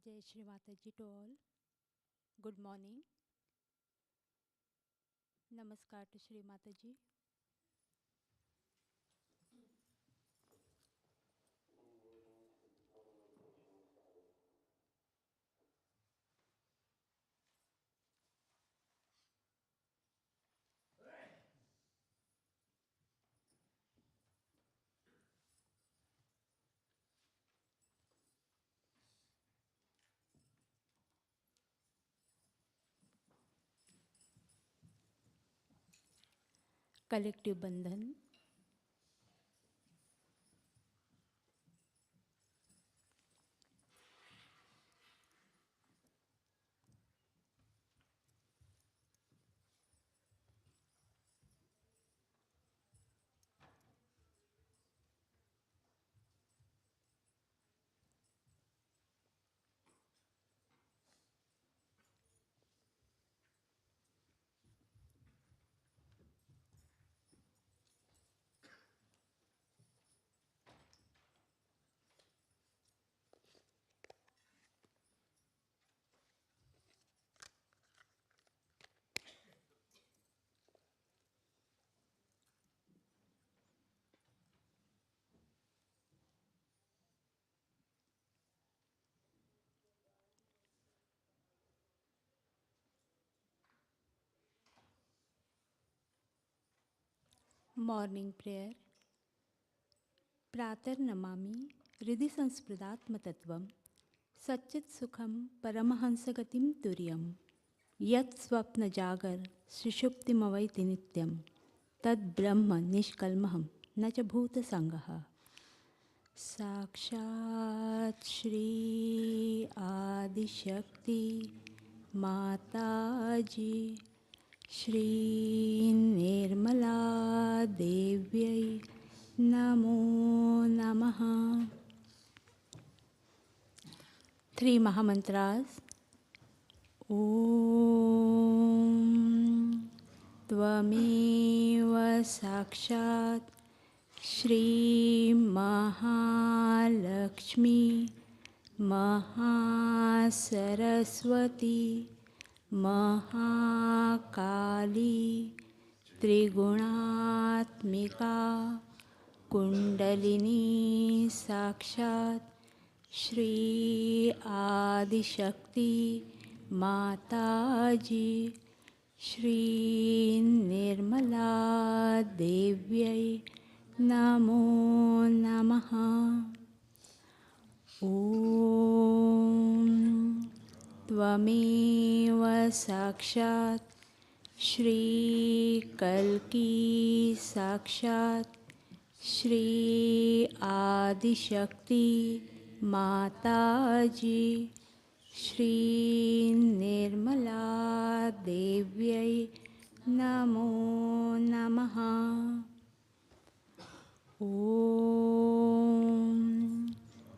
Jai Shri Mataji to all. Good morning. Namaskar to Shri Mataji. Collective Bandhan. Morning prayer. Pratar namami hridhi sansprudatmatattvam satchit sukham paramahansagatim turyam yat swapna jagar sushuptimavaiti nityam tad brahma nishkalmaham nacha bhuta sangaha. Sakshat Shri Adishakti Mataji Shri Nirmala Devi Namo Namaha. 3 Mahamantras. Om Tvameva Sakshat Shri Mahalakshmi Mahasaraswati Mahakali Triguణatmika Kundalini Sakshat Shri Adishakti Mataji Shri Nirmala Devi Namo Namaha. Om Tvameva Sakshat Shri Kalki Sakshat Shri Adishakti Mataji Shri Nirmala Devi Namo Namaha. Om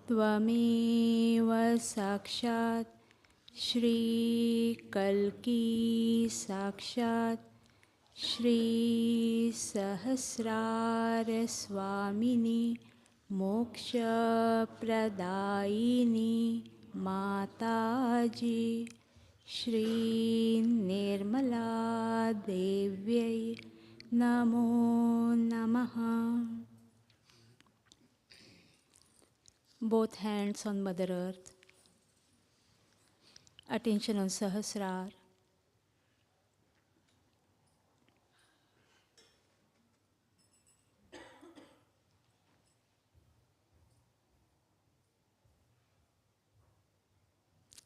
Tvameva Sakshat Shri Kalki Sakshat Shri Sahasrara Swamini Moksha Pradayini Mataji Shri Nirmala Devi Namo Namaha. Both hands on Mother Earth. Attention on Sahasrar.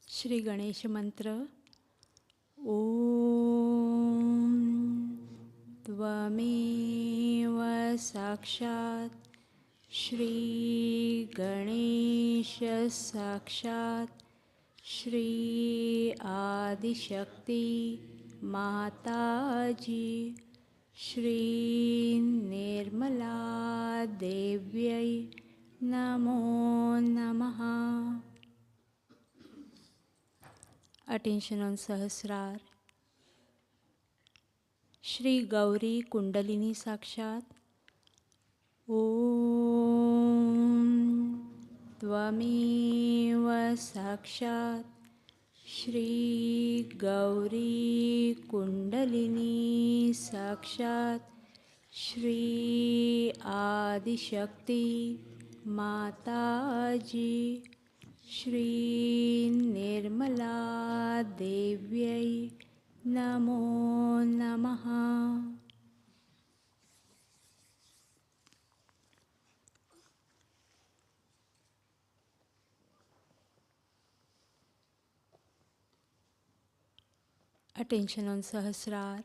Shri Ganesh Mantra. Om Tvameva Sakshat Shri Ganesha Sakshat Shri Adishakti Mataji Shri Nirmala Devi Namo Namaha. Attention on Sahasrar. Shri Gauri Kundalini Sakshat. Om त्वमेव साक्षात् श्री गौरी कुण्डलिनी साक्षात् श्री आदिशक्ति माताजी श्री निर्मला देव्यै नमो नमः। Attention on Sahasrar.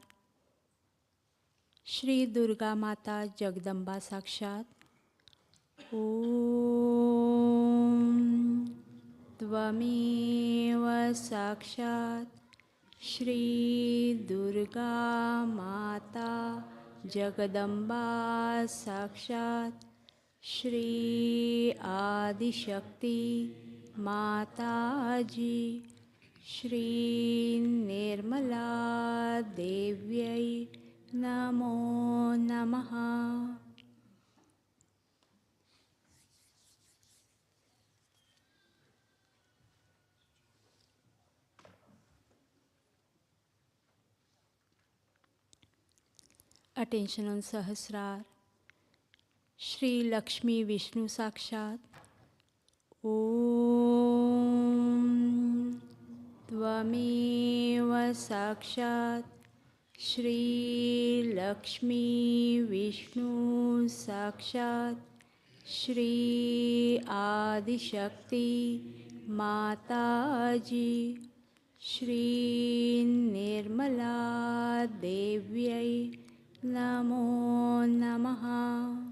Shri Durga Mata Jagdamba Sakshat. Om Tvameva Sakshat Shri Durga Mata Jagadamba Sakshat Shri Adishakti Mataji Shri Nirmala Devyai Namo Namaha. Attention on Sahasrar. Shri Lakshmi Vishnu Sakshat. Om Tvameva Sakshat Shri Lakshmi Vishnu Sakshat Shri Adishakti Mataji Shri Nirmala Devyai Namo Namaha.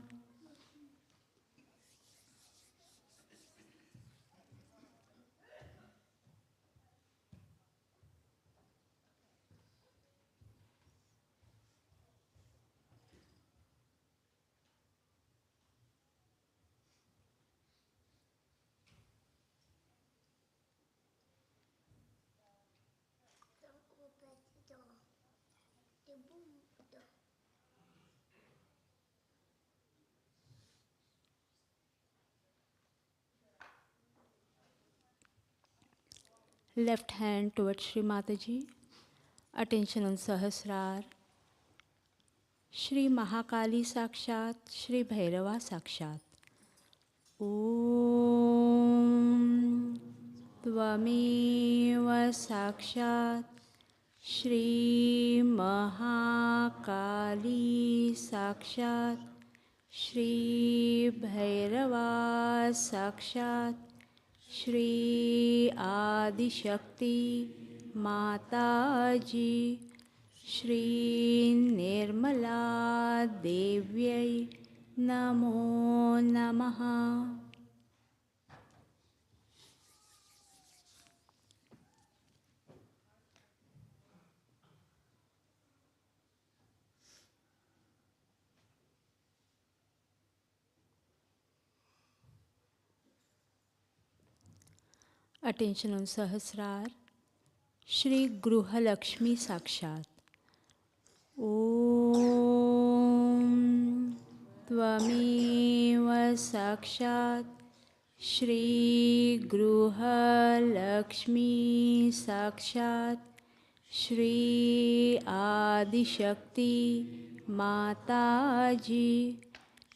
Left hand towards Shri Mataji. Attention on Sahasrar. Shri Mahakali Sakshat, Shri Bhairava Sakshat. Om Tvameva Sakshat Shri Mahakali Sakshat Shri Bhairava Sakshat Shri Adishakti Mataji Shri Nirmala Devyai Namo Namaha. Attention on Sahasrar. Shri Gruha Lakshmi Sakshat. Om Tvameva Sakshat Shri Gruha Lakshmi Sakshat Shri Adishakti Mataji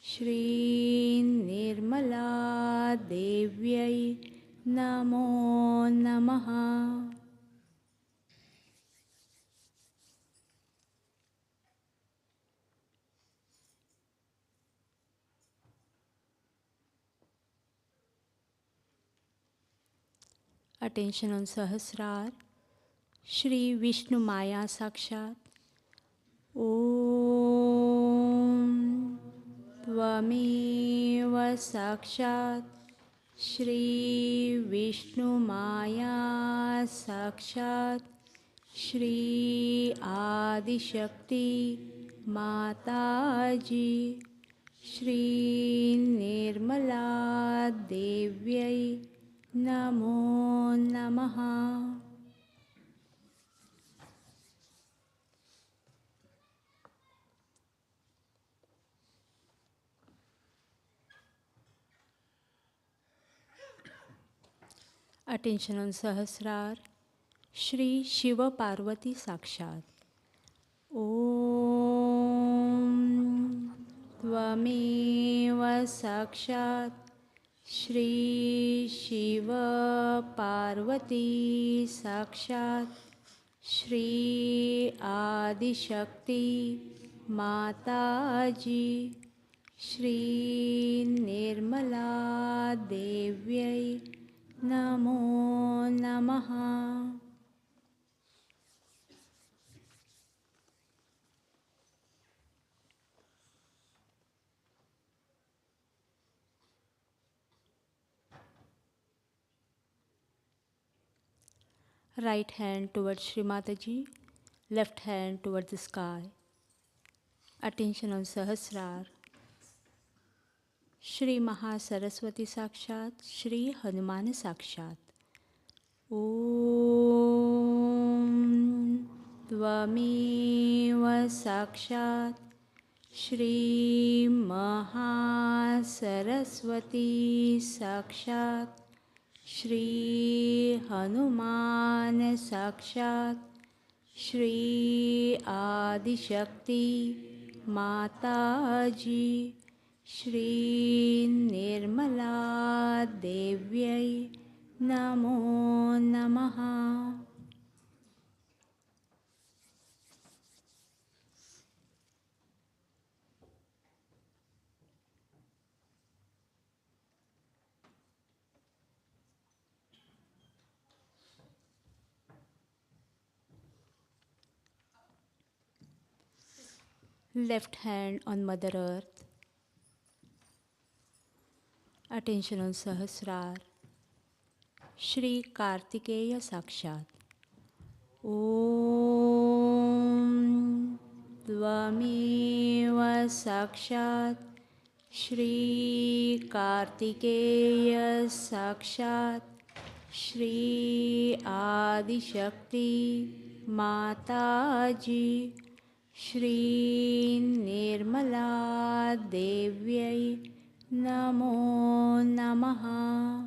Shri Nirmala Devyai Namo Namaha. Attention on Sahasrar. Shri Vishnu Maya Sakshat. Om Tvameva Sakshat Shri Vishnu Maya Sakshat Shri Adishakti Mataji Shri Nirmala Devyai Namo Namaha. Attention on Sahasrar. Shri Shiva Parvati Sakshat. Om Tvameva Sakshat Shri Shiva Parvati Sakshat Shri Adi Shakti Mataji Shri Nirmala Devyai Namo Namaha. Right hand towards Shri Mataji, left hand towards the sky. Attention on Sahasrar. Shri Mahasaraswati Sakshat, Sri Hanumana Sakshat. Om Tvameva Sakshat Shri Mahasaraswati Sakshat Shri Hanumana Sakshat Shri Adi Shakti Mataji Shri Nirmala Devyai Namo Namaha. Left hand on Mother Earth. Attention on Sahasrar. Shri Kartikeya Sakshat. Om Tvameva Sakshat Shri Kartikeya Sakshat Shri Adi Shakti Mataji Shri Nirmala Devyai Namo Namaha.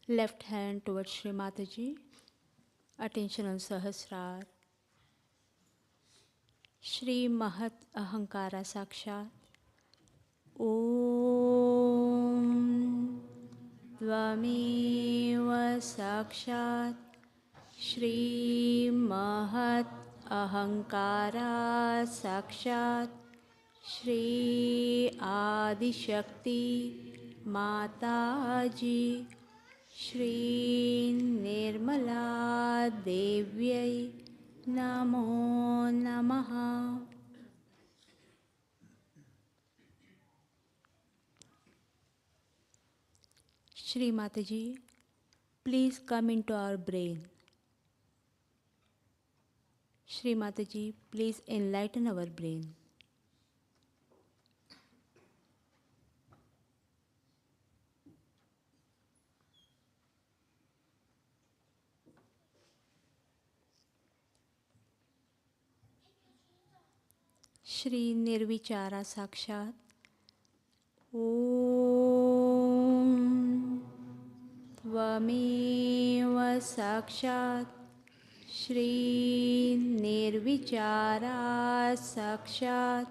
Left hand towards Shri Mataji. Attention on Sahasrar. Shri Mahat Ahankara Sakshat. Om Tvameva Sakshat Shri Mahat Ahankara Sakshat Shri Adi Shakti Mataji Shri Nirmala Devyai Namo Namaha. Shri Mataji, please come into our brain. Shri Mataji, please enlighten our brain. Shri Nirvichara Sakshat. Om Tvameva Sakshat Shri Nirvichara Sakshat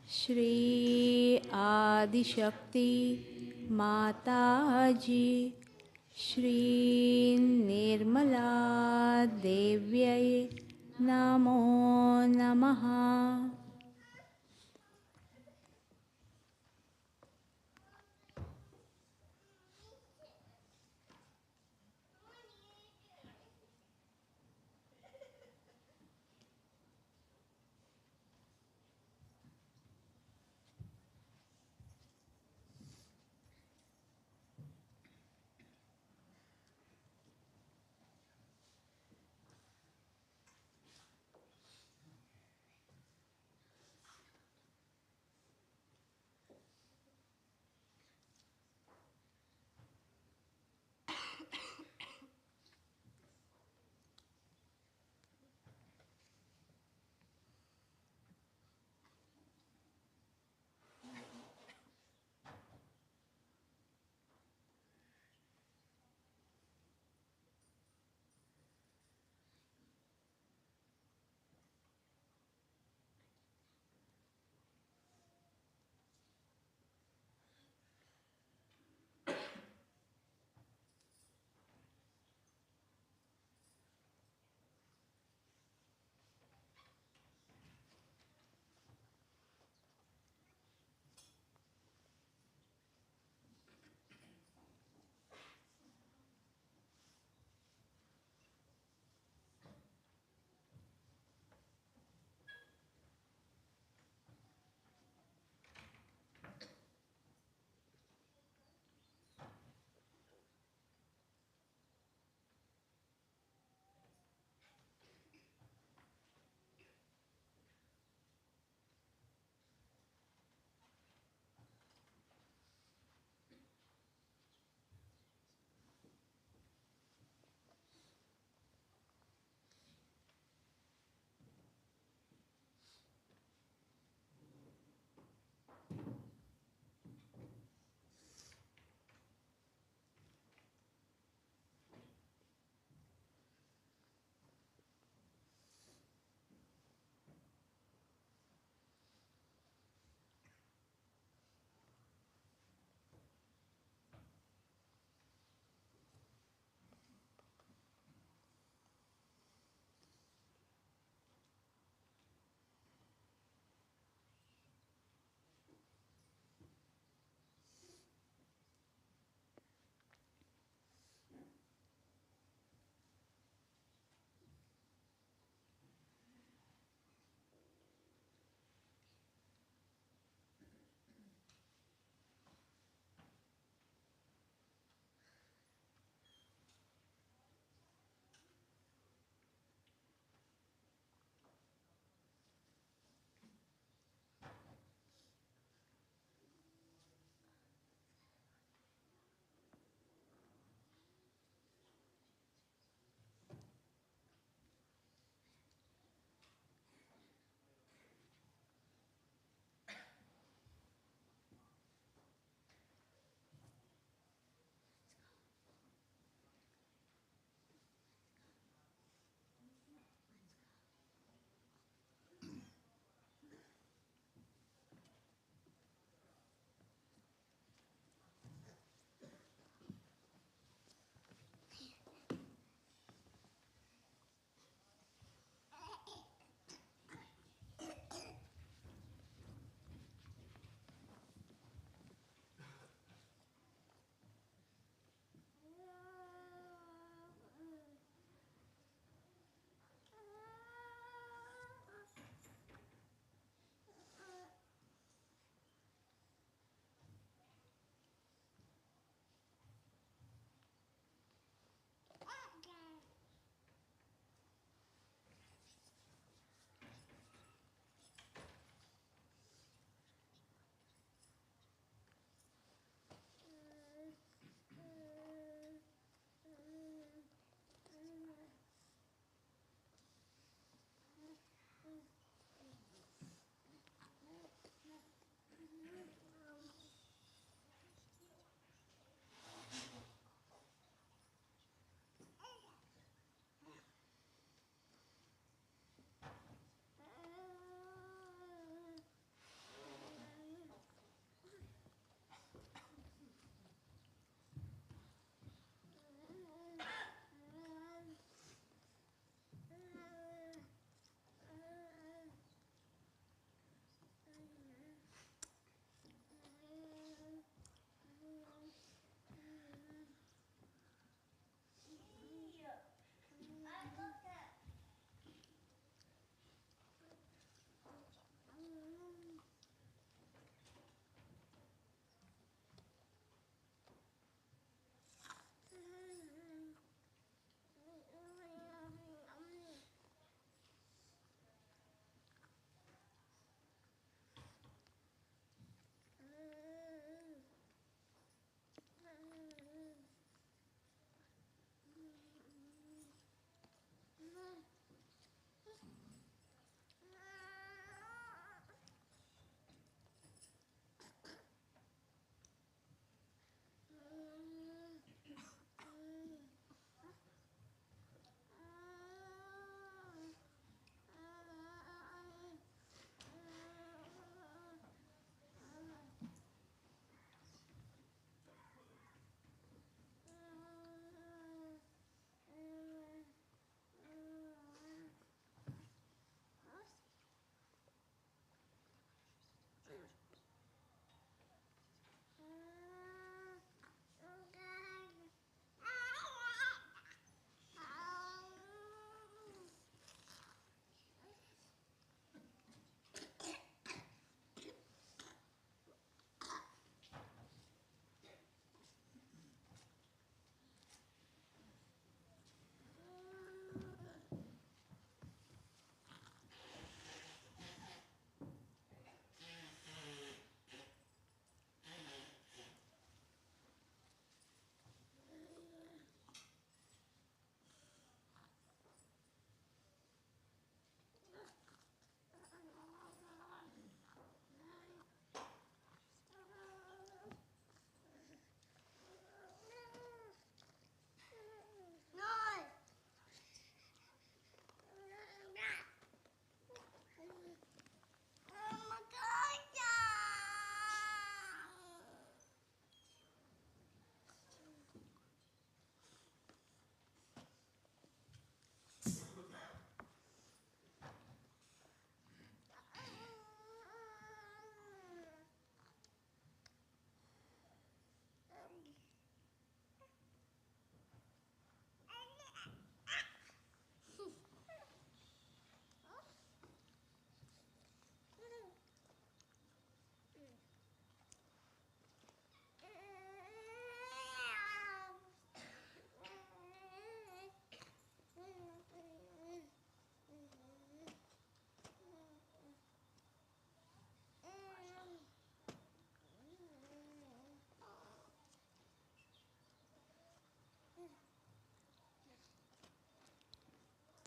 Shri Adi Shakti Mataji Shri Nirmala Devyai Namo Namaha.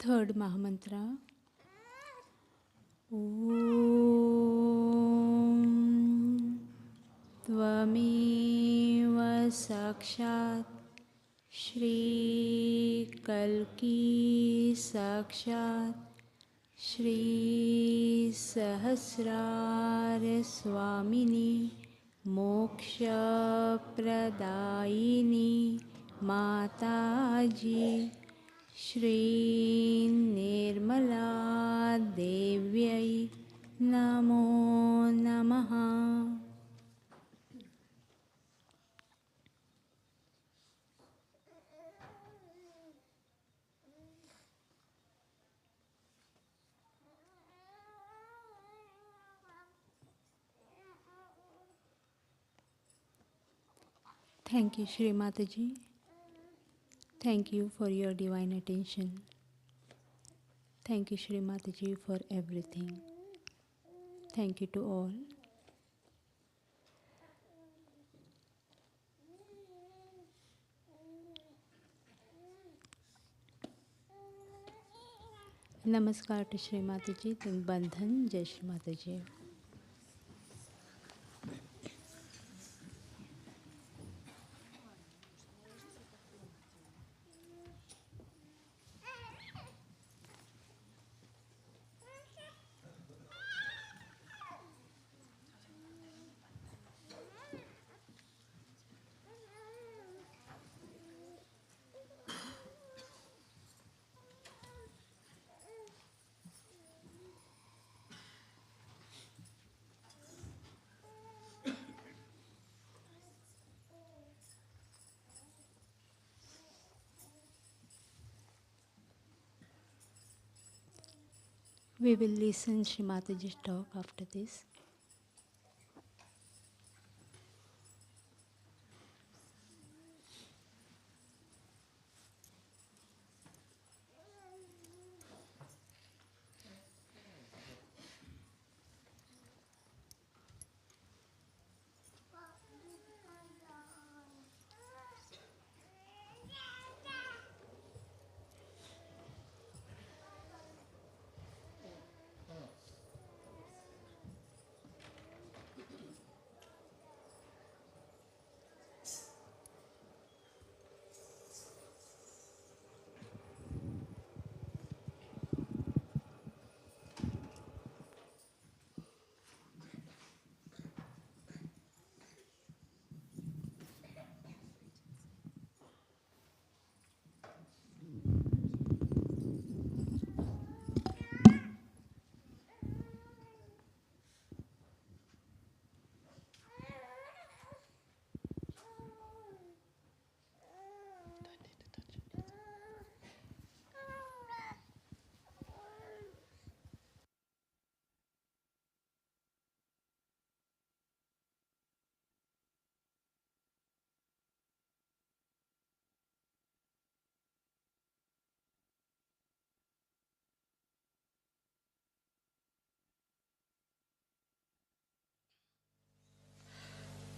Third Mahamantra. Om Tvameva Sakshat Shri Kalki Sakshat Shri Sahasrara Swamini Moksha Pradayini Mataji Shri Nirmala Devyai Namo Namaha. Thank you, Shri Mataji. Thank you for your divine attention. Thank you, Shri Mataji, for everything. Thank you to all. Namaskar to Shri Mataji. Bandhan. Jai Shri Mataji. We will listen Shri Mataji's talk after this.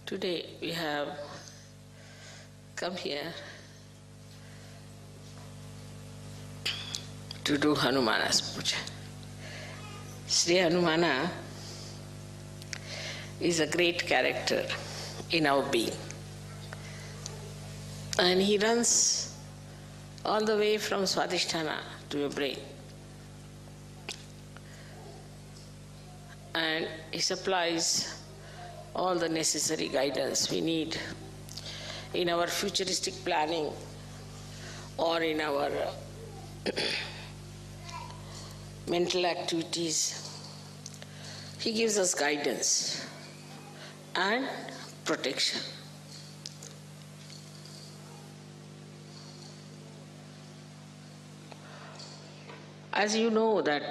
Today we have come here to do Hanumana's puja. Sri Hanumana is a great character in our being. And he runs all the way from Swadhisthana to your brain. And he supplies all the necessary guidance we need in our futuristic planning or in our mental activities. He gives us guidance and protection. As you know that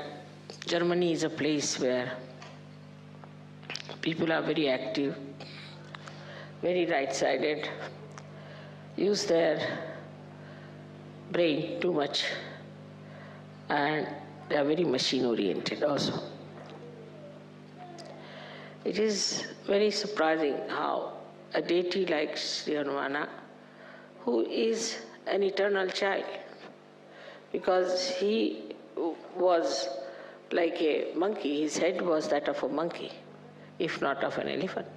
Germany is a place where people are very active, very right-sided, use their brain too much, and they are very machine-oriented also. It is very surprising how a deity like Sri Hanumana, who is an eternal child, because he was like a monkey. His head was that of a monkey, if not of an elephant.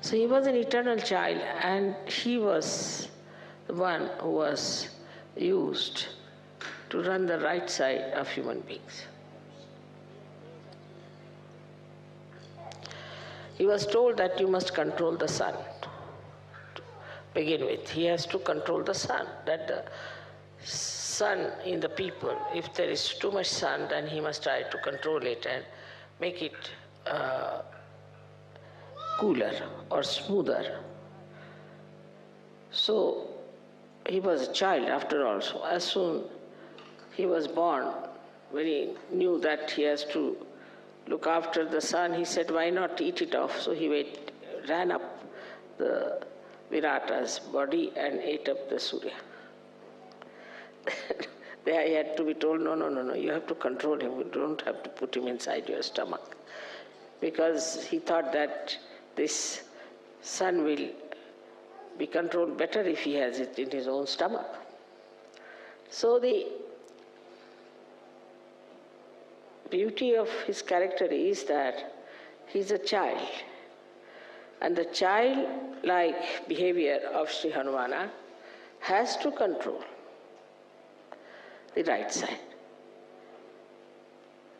So he was an eternal child, and he was the one who was used to run the right side of human beings. He was told that you must control the sun. To begin with, he has to control the sun, that the sun in the people, if there is too much sun, then he must try to control it and make it cooler or smoother. So he was a child after all. So as soon he was born, when he knew that he has to look after the sun, he said, why not eat it off? So he ran up the Virata's body and ate up the Surya. There he had to be told, no, you have to control him. You don't have to put him inside your stomach. Because he thought that this sun will be controlled better if he has it in his own stomach. So the beauty of his character is that he's a child. And the childlike behavior of Sri Hanumana has to control the right side.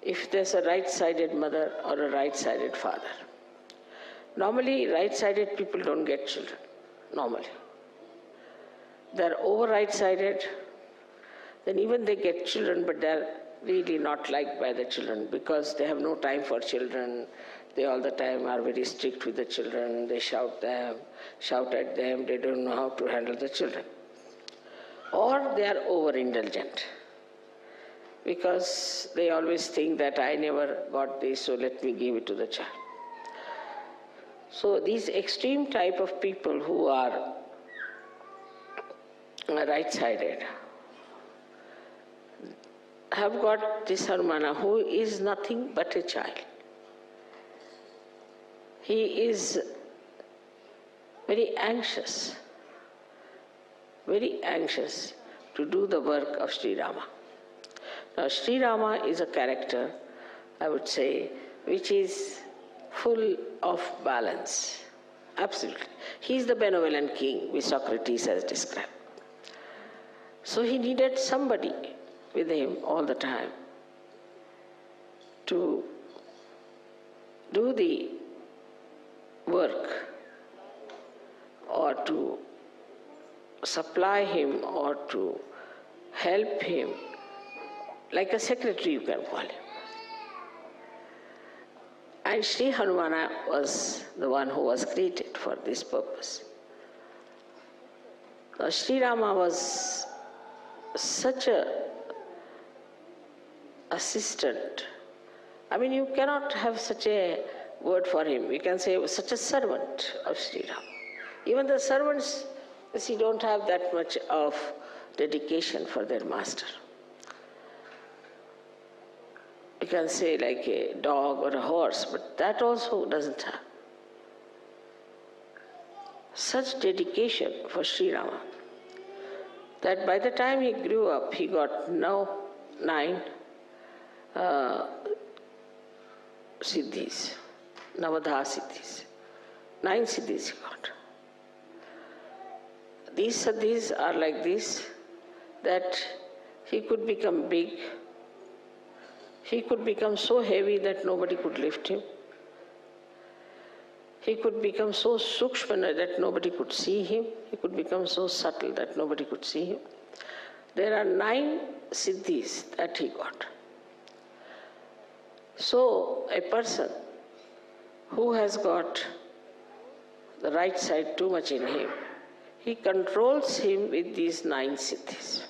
If there's a right-sided mother or a right-sided father. Normally, right-sided people don't get children, normally. They're over right-sided, then even they get children, but they're really not liked by the children because they have no time for children. They all the time are very strict with the children. They shout at them. They don't know how to handle the children. Or they are over-indulgent because they always think that I never got this, so let me give it to the child. So these extreme type of people who are right-sided have got this Hanumana, who is nothing but a child. He is very anxious to do the work of Sri Rama. Now, Sri Rama is a character, I would say, which is full of balance. Absolutely. He is the benevolent king, which Socrates has described. So he needed somebody with him all the time to do the work or to supply him or to help him, like a secretary you can call him. And Sri Hanumana was the one who was created for this purpose. Now, Sri Rama was such a assistant. I mean, you cannot have such a word for him. You can say such a servant of Sri Rama. Even the servants, you see, don't have that much of dedication for their master. You can say like a dog or a horse, but that also doesn't have such dedication for Sri Rama that by the time he grew up, he got now 9 siddhis, Navadha siddhis. 9 siddhis he got. These siddhis are like this, that he could become big, he could become so heavy that nobody could lift him. He could become so sukshmana that nobody could see him. He could become so subtle that nobody could see him. There are 9 siddhis that he got. So a person who has got the right side too much in him, he controls him with these 9 siddhis.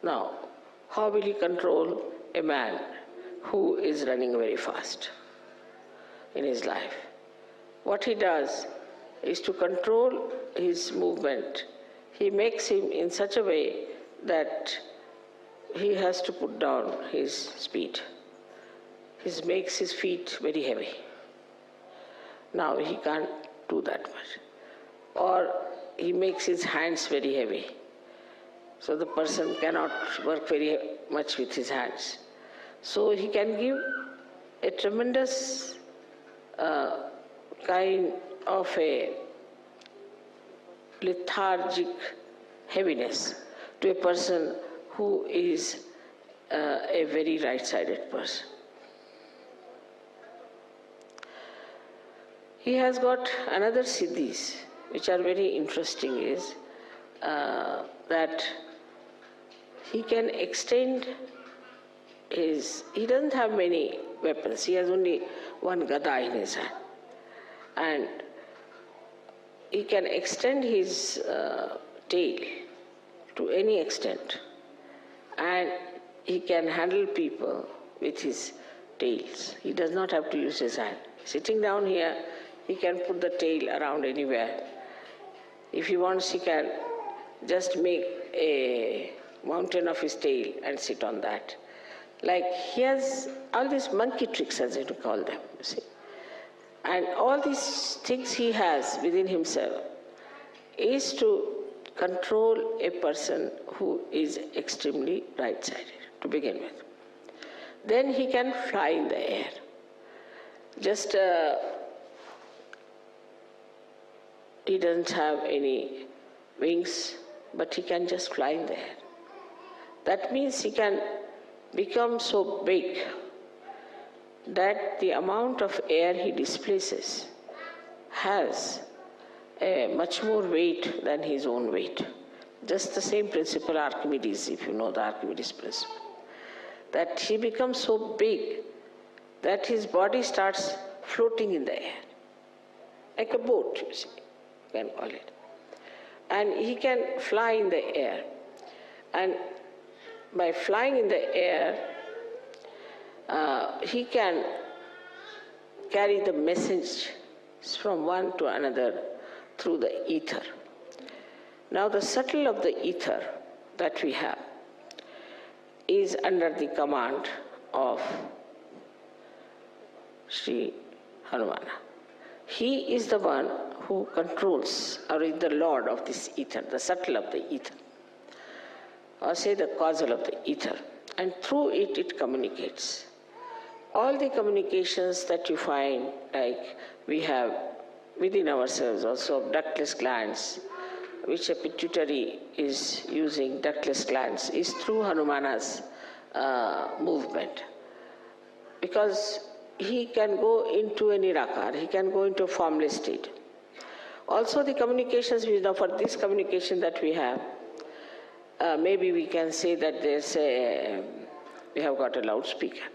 Now, how will he control a man who is running very fast in his life? What he does is to control his movement. He makes him in such a way that he has to put down his speed. He makes his feet very heavy. Now he can't do that much. Or he makes his hands very heavy. So the person cannot work very much with his hands. So he can give a tremendous kind of a lethargic heaviness to a person who is a very right-sided person. He has got another siddhis, which are very interesting, is that he can extend he doesn't have many weapons, he has only one gada in his hand. And he can extend his tail to any extent. And he can handle people with his tails. He does not have to use his hand. Sitting down here, he can put the tail around anywhere. If he wants, he can just make a mountain of his tail and sit on that. Like he has all these monkey tricks, as you call them, you see. And all these things he has within himself is to control a person who is extremely right-sided, to begin with. Then he can fly in the air. Just, he doesn't have any wings, but he can just fly in the air. That means he can become so big that the amount of air he displaces has a much more weight than his own weight. Just the same principle Archimedes, if you know the Archimedes principle. That he becomes so big that his body starts floating in the air. Like a boat, you see, you can call it. And he can fly in the air. And by flying in the air, he can carry the message from one to another through the ether. Now the subtle of the ether that we have is under the command of Sri Hanumana. He is the one who controls, or is the lord of this ether, the subtle of the ether, or say the causal of the ether. And through it, it communicates. All the communications that you find, like we have within ourselves also ductless glands, which a pituitary is using, ductless glands, is through Hanumana's movement. Because he can go into a nirakar, he can go into a formless state. Also the communications, for this communication that we have, maybe we can say that we have got a loudspeaker.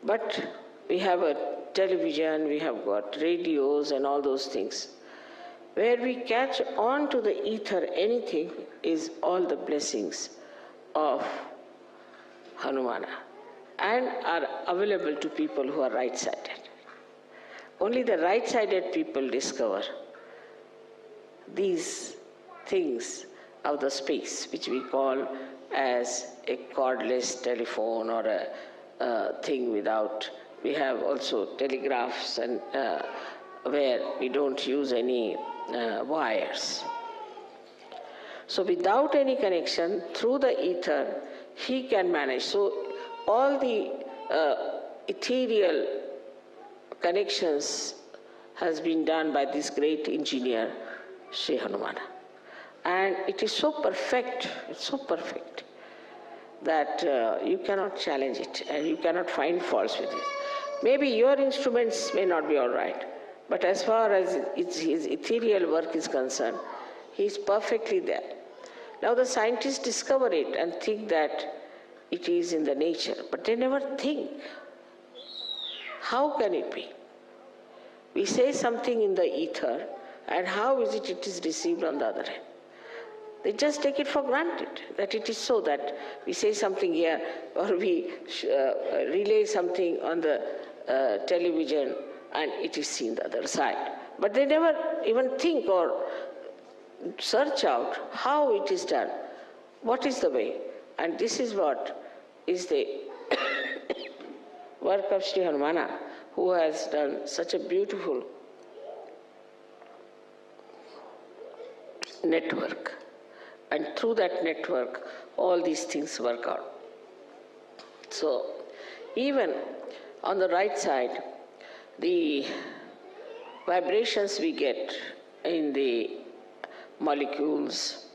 But we have a television, we have got radios and all those things. Where we catch on to the ether anything is all the blessings of Hanumana and are available to people who are right-sided. Only the right-sided people discover these things of the space, which we call as a cordless telephone or a thing without. We have also telegraphs and where we don't use any wires. So without any connection, through the ether, he can manage. So all the ethereal connections has been done by this great engineer, Sri Hanumana. And it is so perfect, it's so perfect, that you cannot challenge it and you cannot find faults with it. Maybe your instruments may not be all right, but as far as his ethereal work is concerned, he is perfectly there. Now the scientists discover it and think that it is in the nature, but they never think, how can it be? We say something in the ether, and how is it is received on the other hand? They just take it for granted that it is so, that we say something here or we relay something on the television and it is seen the other side. But they never even think or search out how it is done, what is the way. And this is what is the work of Sri Hanumana, who has done such a beautiful network. And through that network, all these things work out. So, even on the right side, the vibrations we get in the molecules,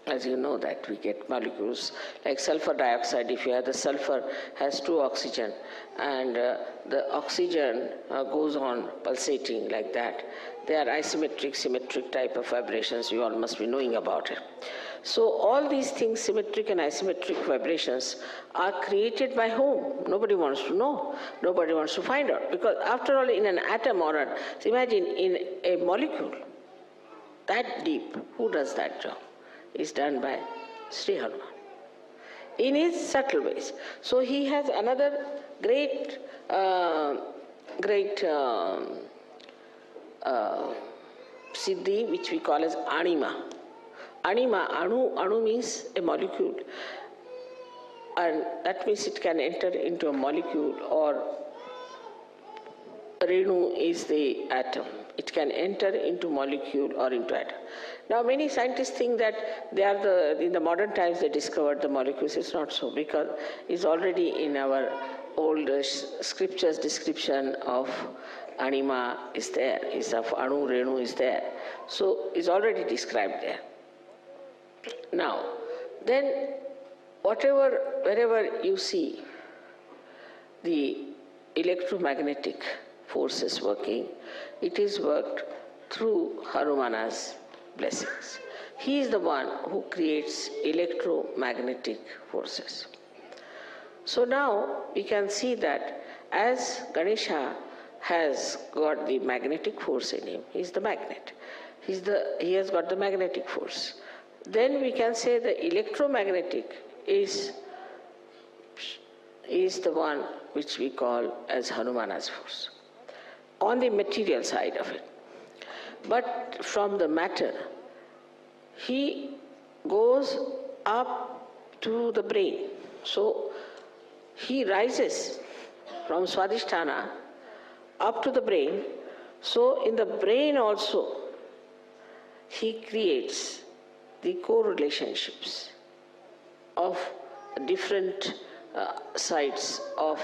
as you know that we get molecules like sulfur dioxide. If you have the sulfur has 2 oxygen, and the oxygen goes on pulsating like that. They are isometric, symmetric type of vibrations. You all must be knowing about it. So all these things, symmetric and isometric vibrations, are created by whom? Nobody wants to know. Nobody wants to find out. Because after all, in an atom or so imagine in a molecule, that deep, who does that job? Is done by Sri Hanumana in his subtle ways. So he has another great siddhi, which we call as anima. Anima, anu means a molecule, and that means it can enter into a molecule, or Renu is the atom. It can enter into molecule or into atom. Now many scientists think that they are in the modern times they discovered the molecules. It's not so, because it's already in our old scriptures description of anima is there, is of anu, renu is there. So it's already described there. Now, then wherever you see the electromagnetic forces working, it is worked through Hanumana's blessings. He is the one who creates electromagnetic forces. So now we can see that as Ganesha has got the magnetic force in him, he is the magnet. He has got the magnetic force. Then we can say the electromagnetic is the one which we call as Hanumana's force, on the material side of it. But from the matter, he goes up to the brain. So he rises from Swadhisthana up to the brain. So in the brain also, he creates the co-relationships of different sides of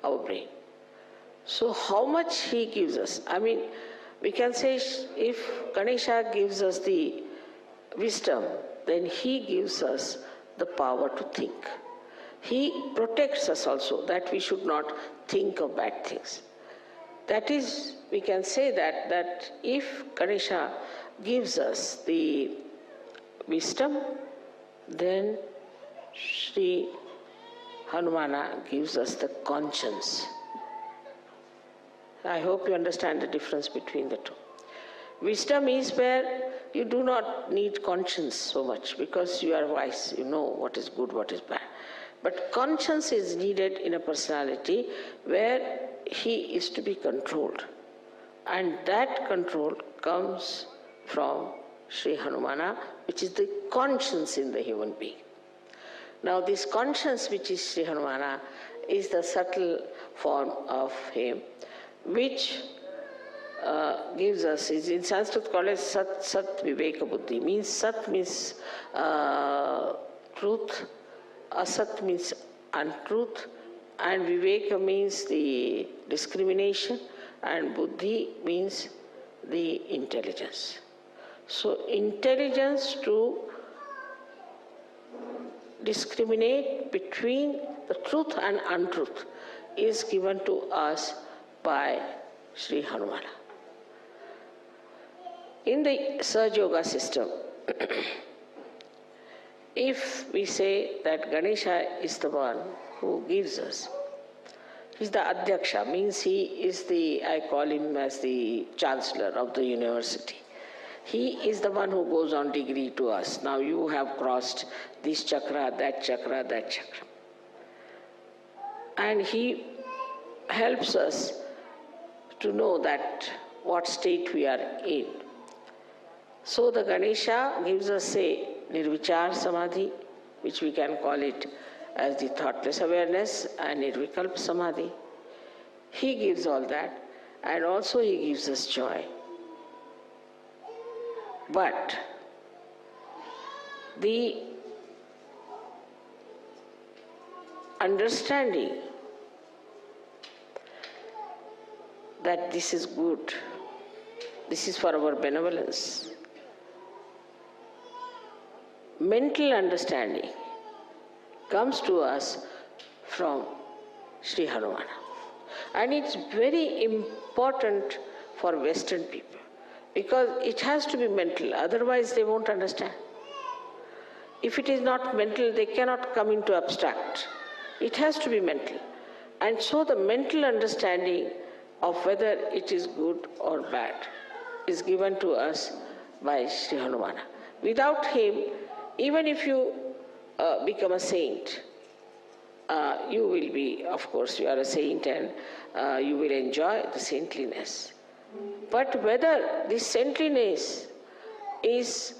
our brain. So how much he gives us? I mean, we can say if Ganesha gives us the wisdom, then he gives us the power to think. He protects us also, that we should not think of bad things. That is, we can say that if Ganesha gives us the wisdom, then Sri Hanumana gives us the conscience. I hope you understand the difference between the two. Wisdom is where you do not need conscience so much, because you are wise, you know what is good, what is bad. But conscience is needed in a personality where he is to be controlled. And that control comes from Sri Hanumana, which is the conscience in the human being. Now this conscience, which is Sri Hanumana, is the subtle form of him, which gives us, is in Sanskrit called as Sat Viveka Buddhi. Means Sat means truth, Asat means untruth, and Viveka means the discrimination, and Buddhi means the intelligence. So intelligence to discriminate between the truth and untruth is given to us by Sri Hanumana. In the Sahaja Yoga system, if we say that Ganesha is the one who gives us, he is the Adhyaksha, means he is the, I call him as the Chancellor of the university. He is the one who goes on degree to us. Now you have crossed this chakra, that chakra, that chakra. And he helps us to know that what state we are in. So the Ganesha gives us, say, Nirvichar Samadhi, which we can call it as the thoughtless awareness, and Nirvikalpa Samadhi. He gives all that, and also he gives us joy. But the understanding that this is good, this is for our benevolence, mental understanding comes to us from Sri Hanumana. And it's very important for Western people because it has to be mental, otherwise they won't understand. If it is not mental, they cannot come into abstract. It has to be mental. And so the mental understanding of whether it is good or bad is given to us by Sri Hanumana. Without him, even if you become a saint, you will be, of course, you are a saint and you will enjoy the saintliness. But whether this saintliness is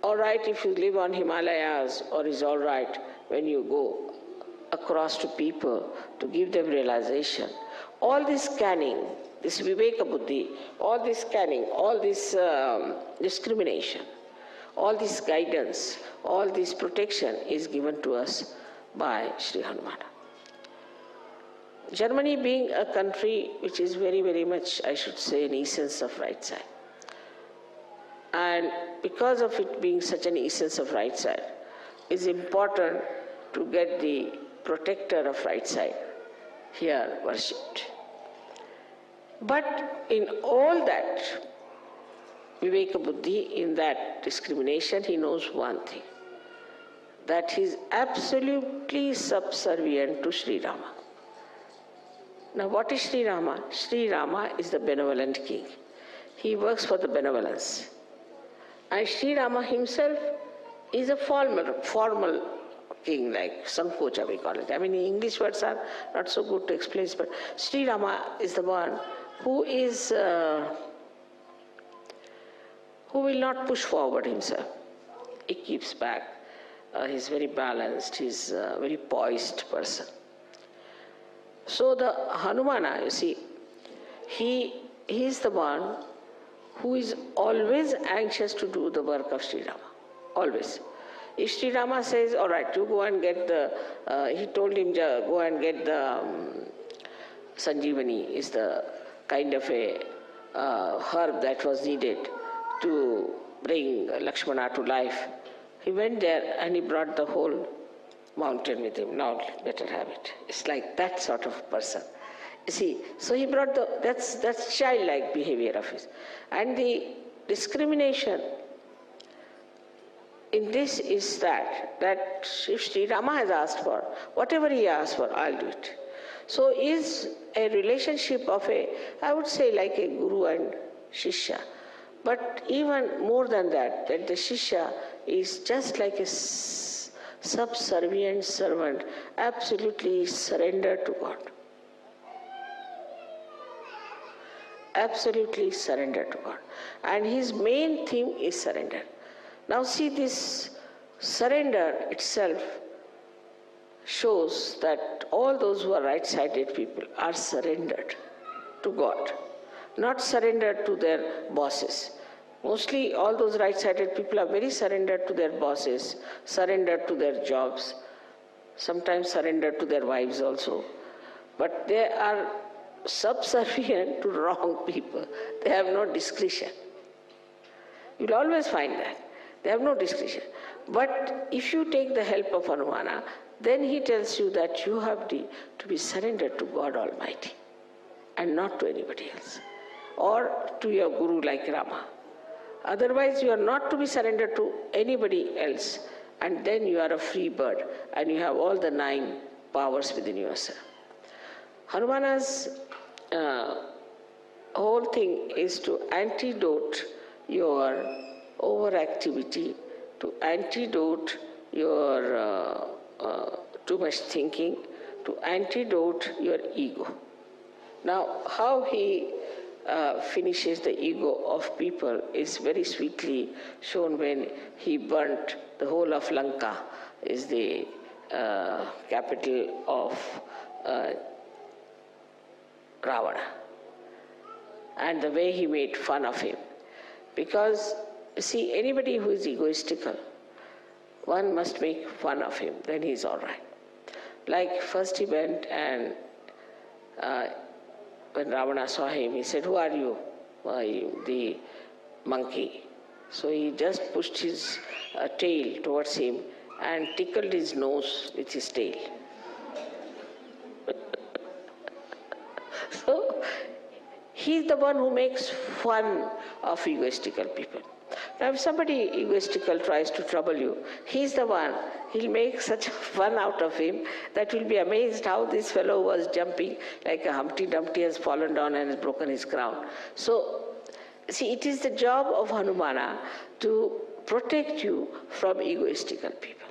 all right if you live on Himalayas or is all right when you go across to people to give them realization, all this scanning, this Viveka Buddhi, all this scanning, all this discrimination, all this guidance, all this protection is given to us by Sri Hanumana. Germany being a country which is very, very much, I should say, an essence of right side. And because of it being such an essence of right side, it's important to get the protector of right side here worshipped. But in all that, Viveka Buddhi, in that discrimination, he knows one thing, that he is absolutely subservient to Sri Rama. Now what is Sri Rama? Sri Rama is the benevolent king. He works for the benevolence. And Sri Rama himself is a formal king, like Sankocha we call it. I mean, English words are not so good to explain, but Sri Rama is the one who is, who will not push forward himself. He keeps back. He's very balanced. He's a very poised person. So the Hanumana, you see, he is the one who is always anxious to do the work of Sri Rama. Always. If Sri Rama says, all right, you go and get the, he told him, go and get the Sanjeevani, is the kind of a herb that was needed to bring Lakshmana to life. He went there and he brought the whole mountain with him. Now, better have it. It's like that sort of person. You see, so he brought that's childlike behavior of his. And the discrimination in this is that if Sri Rama has asked for, whatever he asked for, I'll do it. So is a relationship of I would say like a guru and shishya. But even more than that the shishya is just like a subservient servant, absolutely surrendered to God. Absolutely surrendered to God. And his main theme is surrender. Now see, this surrender itself shows that all those who are right-sided people are surrendered to God, not surrendered to their bosses. Mostly all those right-sided people are very surrendered to their bosses, surrendered to their jobs, sometimes surrendered to their wives also. But they are subservient to wrong people. They have no discretion. You'll always find that. They have no discretion. But if you take the help of Hanumana, then he tells you that you have to be surrendered to God Almighty and not to anybody else, or to your guru like Rama. Otherwise, you are not to be surrendered to anybody else, and then you are a free bird, and you have all the 9 powers within yourself. Hanumana's whole thing is to antidote your overactivity, to antidote your too much thinking, to antidote your ego. Now, how he finishes the ego of people is very sweetly shown when he burnt the whole of Lanka, is the capital of Ravana, and the way he made fun of him. Because, see, anybody who is egoistical, one must make fun of him, then he's all right. Like first he went and when Ravana saw him, he said, "Who are you?" The monkey. So he just pushed his tail towards him and tickled his nose with his tail. So he's the one who makes fun of egoistical people. Now if somebody egoistical tries to trouble you, he's the one, he'll make such fun out of him that you'll be amazed how this fellow was jumping like a Humpty Dumpty has fallen down and has broken his crown. So, see, it is the job of Hanumana to protect you from egoistical people.